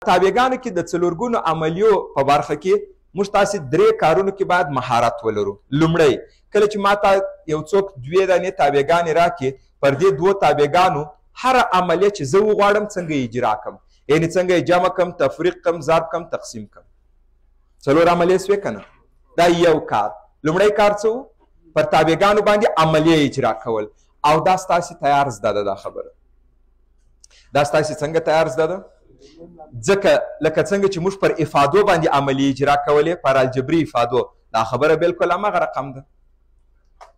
تابعګانو کې د څلورګونو عملیو په برخه کې موږ تاسې درې کارونو کې باید مهارت ولرو. لومړی کله چې ما ته یو څوک دوې دانې تابعګانې راکړي، پر دې دوو تابعګانو هره عملیه چې زه وغواړم څنګه یې اجرا کړم، یعنې څنګه یې جمع کړم، تفریق کړم، ضرب کړم، تقسیم کړم. څلور عملیې سوې که نه؟ دا یو کار. لومړی کار څه و؟ پر تابعګانو باندې عملیه اجرا کول. او دا ستاسې تیار زده ده. دا خبره دا ستاسې څنګه تیار زده ده؟ ځکه لکه څنګه چې موږ پر افادو باندې عملی اجرا کولې، پر الجبري افادو، دا خبره بالکل همغه رقم ده.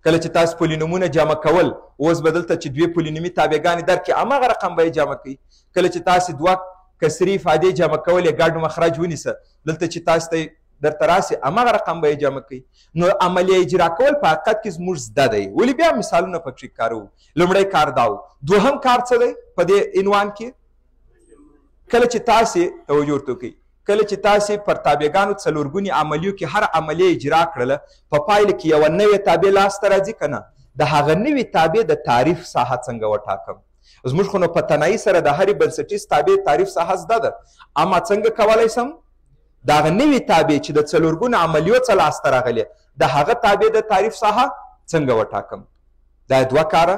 کله چې تاسو پولینومونه جمع کول، اوس به دلته چې دوې پولینومي تابعګانې درکړي، همغه رقم به یې جمع کوي. کله چې تاسې دوه کسري افادې جمع کولې، ګډ مخرج ونیسه، دلته چې تاسو ته درته راسي همغه رقم به یې جمع کوي. نو عملیه اجرا کول په حقیقت کې زموږ زده دی. ولې بیا مثالونه پکې کاروو؟ لومړی کار دا و. دوهم کار څه دی په دې عنوان کې؟ کله چې تاسې توجه ورته وکړئ، کله چې تاسې پر تابعګانو څلورګونې عملیو کې هر عملیه اجرا کړله، په پایله کې یوه نوې تابع لاسته راځي که نه؟ د هغه نوې تابع د تعریف ساحه څنګه وټاکم؟ زموږ خو نو په تنهایي سره د هرې بنسټیز تابع تعریف ساحه زده ده، اما څنګه کولی سم د هغه نوې تابع چې د څلورګونو عملیو څه لاسته راغلې، د هغه تابع د تعریف ساحه څنګه وټاکم؟ دا دوه کاره،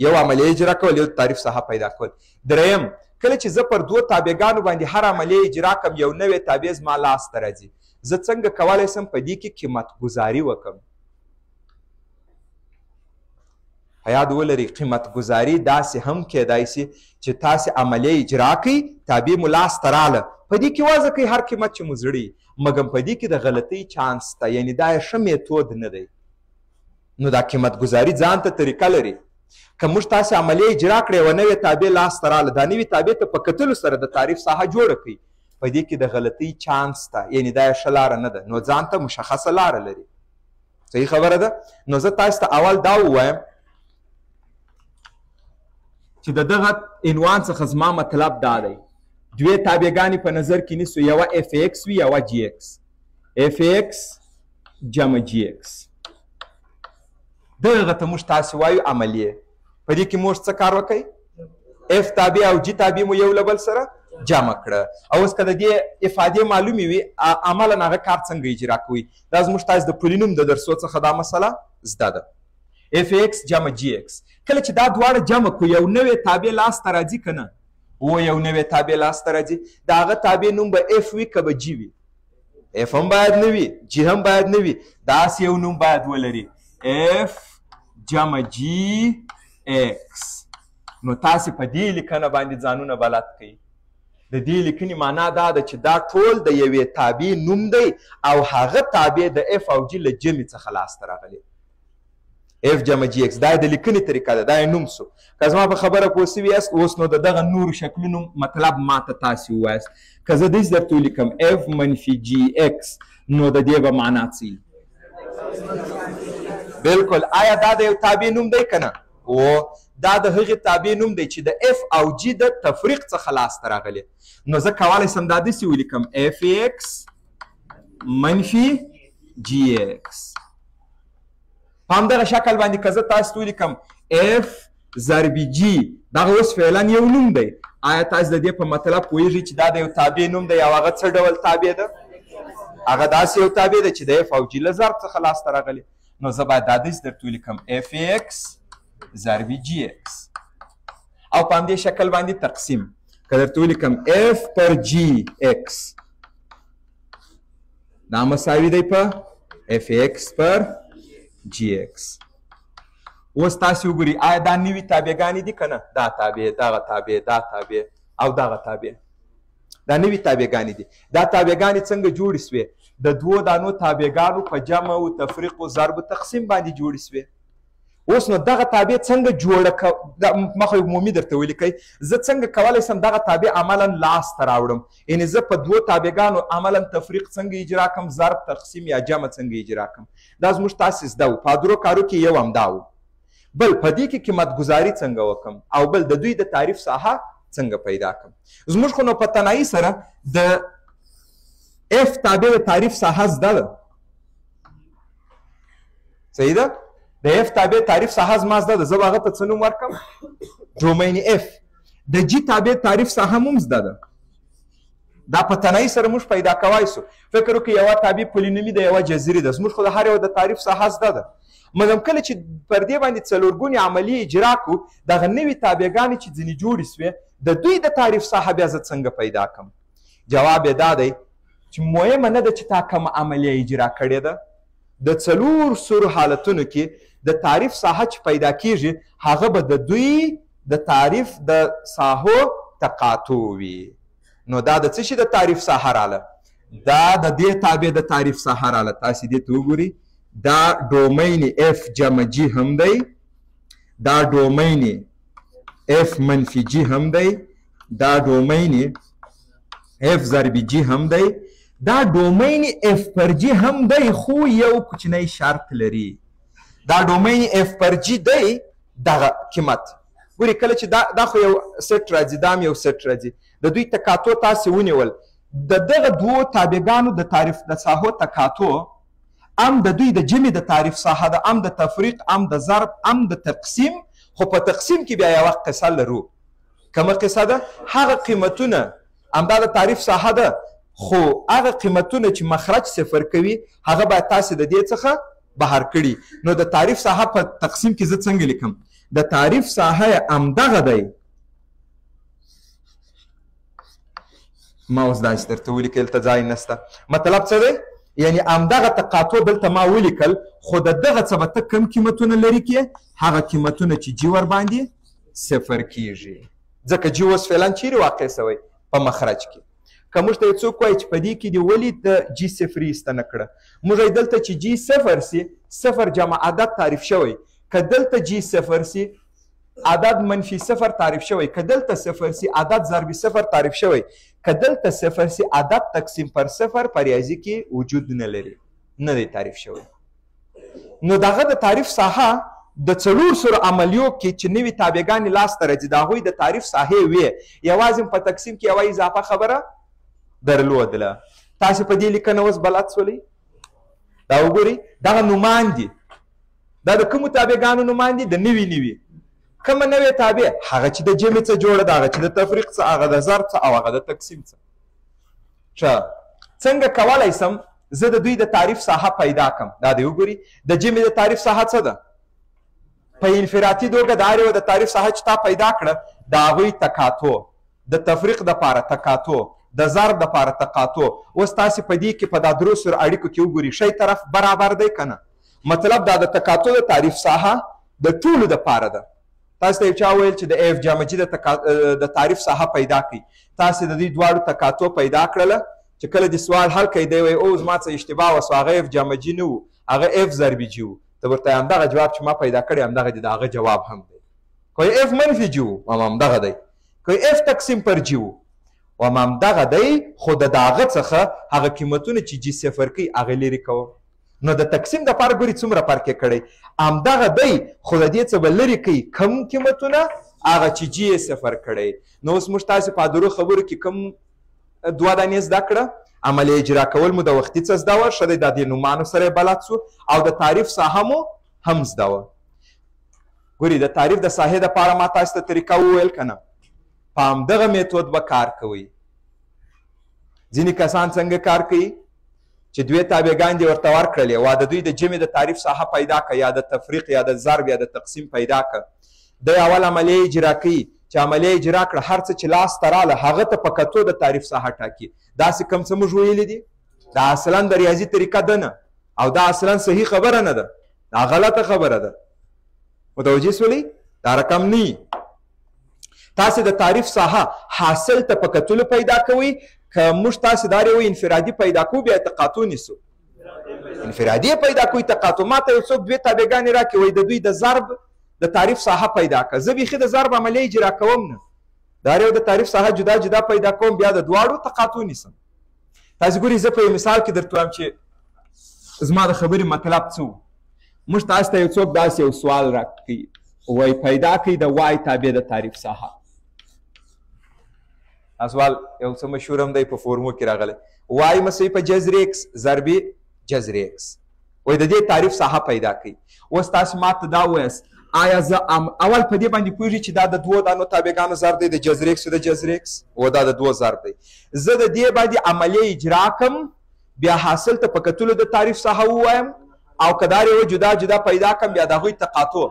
یو عملیه اجرا کول، یو تعریف ساحه پیدا کول. دریم کله چې زه پر دوه تابعګانو باندې هر عملیه اجرا کړم، یو نوې تابع زما لاسته راځي، زه څنګه کولی سم په دې کې قیمت ګذاري وکړم؟ په یاد ولرئ قیمت ګذاري داسې هم کیدای شي چې تاسې عملیه اجرا کوئ، تابع مو لاسته راله، په دې کې وضع کوئ هر قیمت چې مو زړوي، مګر په دې کې د غلطۍ چانس شته، یعنې دا یې ښه میتود نه دی. نو دا قیمت ګذاري ځان ته طریقه لري. که موږ تاسې عملیه اجرا کړې، یوه نوې تابع لاسته راله، دا نوې تابع ته په کتلو سره د تعریف ساحه جوړه کړئ، په دې کې د غلطۍ چانس شته، یعنې دا یې ښه لاره نه ده. نو ځان ته مشخصه لاره لري. صحیح خبره ده؟ نو زه تاسو ته اول دا ووایم چې د دغه عنوان څخه زما مطلب دا دی، دوې تابعګانې په نظر کې نیسو، یوه اف ایکس وي، یوه جی ایکس. اف ایکس جمع جی ایکس، دغه ته موږ تاسې وایو عملیه. په دې کې موږ څه کار وکړئ؟ اف تابع او جی تابع مو یو له بل سره جمع کړه. او اوس که د دې افادې معلومې وي، عملا هغه کار څنګه اجرا کوي؟ دا زموږ تاسې د پولینوم د درسو څخه دا مسله زده ده. اف ایکس جمع جی ایکس، کله چې دا دواړه جمع کړو، یو نوې تابع لاسته راځي که نه؟ و یو نوې تابع لاسته راځي، د هغه تابع نوم به اف وي که به جی وي؟ اف هم باید نه وي، جی هم باید نه وي، داسې یو نوم باید ولري، اف جمع جی ایکس. نو تاسې په دې لیکنه باندې ځانونه بلد کړئ. د دې لیکنې معنا دا ده چې دا ټول د یوې تابع نوم دی او هغه تابع د اف او جی له جمع څخه لاسته راغلی. اف جمع جی ایکس دا د لیکنې طریقه ده، دا یې نوم سو. که زما په خبره پوه سوي یاست، اوس نو د دغه نورو شکلونو مطلب ماته تاسې ووایاست. که زه داسې درته ولیکم اف منفي جی ایکس، نو د دې به معنا څه وي؟ بالکل. آیا دا د یو تابع نوم دی که نه؟ او دا د هغې تابع نوم دی چې د اف او جی د تفریق څخه لاسته راغلی. نو زه کولی سم دا داسې ولیکم اف ایکس منفي جی ایکس. په همدغه شکل باندې که زه تاسو ته ولیکم اف ضرب جی، دغه اوس فعلا یو نوم دی. آیا تاسو د دې په مطلب پوهېږئ چې دا د یو تابع نوم دی او هغه څه ډول تابع ده؟ هغه داسې یو تابع ده چې د اف او جی له ضرب څخه لاسته راغلی. نو زه باید دا داسې درته ولیکم اف ایکس ضرب جی ایکس، او په همدې شکل باندې تقسیم. که درته ولیکم اف پر جی ایکس، دا مساوي دی په اف ایکس پر جی ایکس. اوس تاسې وګورئ آیا دا نوي تابعګانې دي که نه؟ دا تابع، دغه تابع، دا تابع او دغه تابع، دا نوي تابعګانې دي. دا تابعګانې څنګه جوړې سوې؟ د دوو دانو تابعګانو په جمع او تفریق او ضرب و تقسیم باندې جوړې سوې. اوس نو دغه تابع څنګه جوړه مخه عمومي درته ولیکئ، زه څنګه کولی سم دغه تابع عملا لاسته راوړم؟ یعنې زه په دوو تابعګانو عملا تفریق څنګه اجرا کړم، ضرب تقسیم یا جمع څنګه اجرا کړم؟ دا زموږ تاسې زده و. په درو کارو کې یو همدا و. بل په دې کې قیمت ګذاري څنګه وکړم، او بل د دوی د تعریف ساحه څنګه پیدا کړم. زموږ خو نو په تنهایي سره د اف تابع د تعریف ساحه زده ده. صحیح ده؟ د اف تابع تعریف ساحه زما زده ده، زه به هغه ته څه نوم ورکړم؟ ډومین اف. د جی تابع تعریف ساحه هم زده ده. دا په تنهایي سره موږ پیدا کوای سو. فکر وکړئ یوه تابع پولینومي د یوه جذري ده، زموږ خو د هر یو د تعریف ساحه زده ده. مګم کله چې پر دې باندې څلورګونې عملیې اجرا کړو، دغه نوې تابعګانې چې ځینې جوړې سوې د دوی د تعریف ساحه بیا زه څنګه پیدا کړم؟ جواب یې دا دی چې مهمه نه ده چې تا کومه عملیه اجرا کړې ده، د څلور سورو حالتونو کې د تعریف ساحه چې پیدا کیږي هغه به د دوی د تعریف د ساحو تقاطع وي. نو دا د څه شي د تعریف ساحه راله؟ دا د دې تابع د تعریف ساحه راله. تاسې دې ته وګورئ، دا ډومین اف جمع جی هم دی، دا ډومین اف منفي جی هم دی، دا ډومین اف ضرب جی هم دی، دا ډومین اف پر جی هم دی، خو یو کوچنی شرط لري. دا ډومین اف پر جی دی دغه قیمت. ګورئ کله چې دا خو یو سیټ راځي، دا هم یو سیټ راځي، د دوی تقاطع تاسې ونیول. د دغه دوو تابعګانو د تعریف د ساحو تقاطع ام د دوی د جمع د تعریف ساحه ده، ام د تفریق، ام د ضرب، ام د تقسیم. خو په تقسیم کې بیا یوه قصه لرو. کومه قصه ده؟ هغه قیمتونه همدا د تعریف ساحه ده، خو هغه قیمتونه چې مخرج صفر کوي هغه باید تاسې د دې څخه بهر کړي. نو د تعریف ساحه په تقسیم کې زه څنګه لیکم؟ د تعریف ساحه همدغه دی. ما اوس داسې درته ولیکل، ته ځای نشته. مطلب څه دی؟ یعنی همدغه تقاطع دلته ما ولیکل، خو د دغه څه به ته کم قیمتونه لرې کړې؟ هغه قیمتونه چې جی ورباندې صفر کیږي. ځکه جی اوس فعلا چیرې واقع سوی؟ په مخرج کې. که موږ ته یو څوک وایي چې په دې کې دې ولې د جی صفري ایسته نه کړه، موږ وایي دلته چې جی صفر سي، صفر جمع عدد تعریف شوی. که دلته جی صفر سي عدد منفي صفر تعریف شوی، که دلته صفر سي عدد ضربي صفر تعریف شوی، که دلته صفر سي عدد تقسیم پر صفر په ریاضي کې وجود نه لري، نه دی تعریف شوی. نو دغه د تعریف ساحه د څلور سورو عملیو کې چې نوي تابعګانې لاسته راځي د هغوی د تعریف ساحې وې، یوازې په تقسیم کې یوه اضافه خبره درلودله. تاسې په دې لیکنه اوس بلد شولئ؟ دا وګورئ، دغه نومان دي، دا د کومو تابعګانو نومان دي؟ د نوي. کومه نوې تابع؟ هغه چې د جمع څخه جوړه ده، هغه چې د تفریق څخه، هغه د ضرب څخه، او هغه د تقسیم څخه. ښه، څنګه کولی سم زه د دوی د تعریف ساحه پیدا کړم؟ دا دی وګورئ، د جمع د تعریف ساحه څه ده؟ په انفرادي توګه د هر یو د تعریف ساحه چې تا پیدا کړه د هغوی تقاطع، د تفریق دپاره تقاطع، د ضرب دپاره تقاطع. اوس تاسې په دې کې په دا درو سورو اړیکو کې وګورئ، ښی طرف برابر دی که نه؟ مطلب دا د تقاطع د تعریف ساحه د ټولو دپاره ده. تاسو ته یو چا ویل چې د اف جمع جي د تعریف ساحه پیدا کړئ، تاسې د دوی دواړو تقاطع پیدا کړله، چې کله دې سوال حل کوئ دی وایي او زما څه اشتباه وسوه، هغه اف جمع جي نه و، هغه اف ضربي جي و. ته ورته همدغه جواب چې ما پیدا کړی همدغه دی، د هغه جواب هم دی. که اف منفي جي و همدغه دی، که اف تقسیم پر جي و همدغه دی، خو د هغه څخه هغه قیمتونه چې جي صفر کوي هغه لرې کوم. نو د تقسیم دپاره ګورئ څومره فرق یې کړی، همدغه دی، خو د دې څه به لرې کوي کم قیمتونه هغه چې جي یې صفر کړی. نو اوس موږ تاسې په ادرو خبرو کې کوم دوه دانې زده کړه؟ عملیه اجرا کول مو د وختي څه زده وه، ښه دی، دا د نومانو سره یې بلد سو، او د تعریف ساحه مو هم زده وه. ګورئ د تعریف د ساحې دپاره ما تاسو ته طریقه وویل که نه؟ په همدغه میتود به کار کوئ. ځینې کسان څنګه کار کوي چې دوی تابعګان دې ورته ورکړلې، وا د دوی د جمع د تعریف ساحه پیدا کړه، یا د تفریق یا د ضرب یا د تقسیم پیدا کړه. دی اول عملیه اجرا کوي، چې عملیه اجرا کړه هر څه چې لاسته راله هغه ته په کتو د تعریف ساحه ټاکي. داسې کوم څه موږ ویلي دي؟ دا اصلا د ریاضي طریقه ده نه، او دا اصلا صحیح خبره نه ده، دا غلطه خبره ده. متوجه شولئ؟ دا رقم نه. تاسې د تعریف ساحه حاصل ته په کتلو پیدا کوئ، که موږ تاسې دا یو انفرادي پیدا کوو بیا تقاطع نیسو. انفرادي پیدا کوئ تقاطع. ما ته یو څوک دوې تابعګانې راکړي وایي د دوی د ضرب د تعریف ساحه پیدا کړه، زه بیخي د ضرب عملیه اجرا کوم نه، دا یو د تعریف ساحه جدا جدا پیدا کوم، بیا د دواړو تقاطع نیسم. تاسې ګورئ زه په یو مثال کې درته وایم چې زما د خبرې مطلب څه و. موږ تاسو ته یو څوک داسې یو سوال راکړي وایي پیدا کړئ د وای تابع د تعریف ساحه. سوال یو څه مشهور هم دی، په فورمو کې راغلی، وای مساوي په جذر اکس ضربې جذر اکس، وایي د دې تعریف ساحه پیدا کړئ. اوس تاسو ما ته دا ووایاست آیا زه اول په دې باندې پوهېږي چې دا د دوو دانو تابعګانو ضرب دی د جذر اکس او د جذر اکس او دا د دوو ضرب دی زه د دې باندې عملیه اجرا کړم بیا حاصل ته په کتلو د تعریف ساحه ووایم او که دا یو جدا جدا پیدا کړم بیا د هغوی تقاطع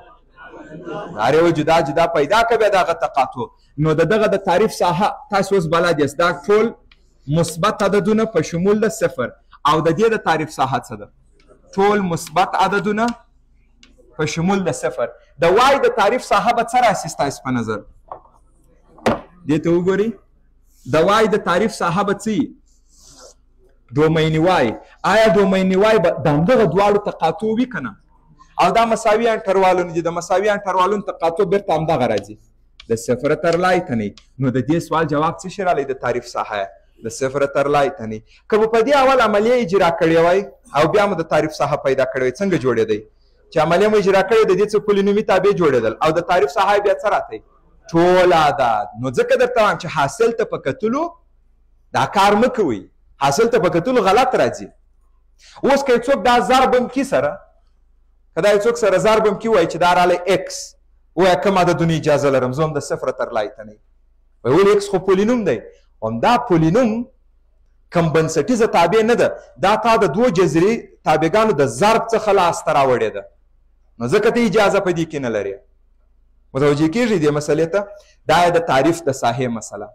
دا یو جدا جدا پیدا کړه بیا د هغه تقاطع نو د دغه د تعریف ساحه تاسو اوس بلد یاست دا ټول مثبت عددونه په شمول د صفر او د دې د تعریف ساحه څه ده ټول مثبت عددونه په شمول د صفر د وای د تعریف ساحه به څه راسي ستاسو په نظر دې ته وګورئ د وای د تعریف ساحه به څه ډومین وای آیا ډومین وای به د همدغه دواړو تقاطع وي که نه او دا مساوي انټروالونه دي د مساوي انټروالونو تقاطع بیرته همدغه راځي د صفر تر لای تنې نو د دې سوال جواب څه شي رالی د تعریف ساحه د صفر تر لای تنې که به په دې اول عملیه اجرا کړې وای او بیا مو د تعریف ساحه پیدا کړې وای څنګه جوړېدی چې عملیه مو اجرا کړې د دې څه پولینومي تابع جوړېدل او د تعریف ساحه بیا څه راتی ټول عدد نو ځکه درته وایم چې حاصل ته په کتلو دا کار مه کوئ حاصل ته په کتلو غلط راځي اوس که څوک دا ضرب هم کي سره که دا څوک سره ضرب هم کي وایي چې دا رالی اکس وایه کوم عددونه اجازه لرم زه هم د صفره تر لای ته نه وایي ولې اکس خو پولینوم دی همدا پولینوم کم بنسټیزه تابع نه ده دا تا د دوو جذري تابعګانو د ضرب څخه لاسته راوړې ده نو ځکه ته اجازه په دې کې نه لرې متوجه کېږي دې مسلې ته دا د تعریف د ساحې مسله